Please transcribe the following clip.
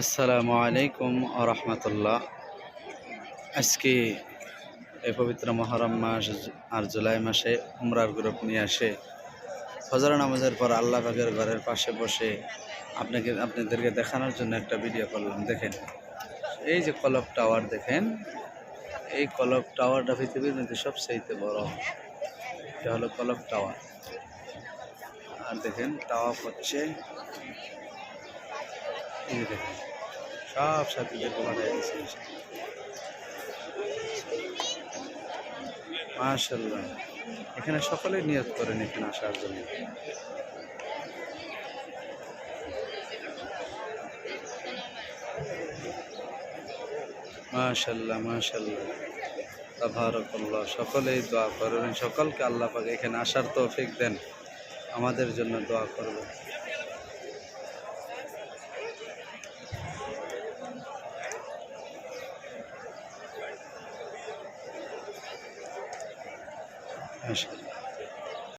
আসসালামু আলাইকুম ওয়া রাহমাতুল্লাহ। আজকে এই পবিত্র মুহররম মাস আর জুলাই মাসে উমরার গ্রুপ নিয়ে আসে ফজর নামাজের পর আল্লাহ পাকের ঘরের পাশে বসে আপনাদেরকে দেখানোর জন্য একটা ভিডিও করলাম। দেখেন এই যে কলক টাওয়ার, দেখেন এই কলক টাওয়ারটা পৃথিবীর মধ্যে সবচেয়ে বড়। এটা হলো কলক টাওয়ার। আর দেখেন টাওয়ার হচ্ছে এই যে দেখেন সব সাথীদেরকে পাঠিয়ে দিচ্ছে মাশাআল্লাহ। এখানে সকলে নিয়ত করেন এখানে আসার জন্য। মাশাআল্লাহ মাশাআল্লাহ, তাবারাকাল্লাহ। সকলেই দোয়া করবেন, সকলকে আল্লাহ পাক এখানে আসার তৌফিক দেন, আমাদের জন্য দোয়া করবেন। মাশাআল্লাহ।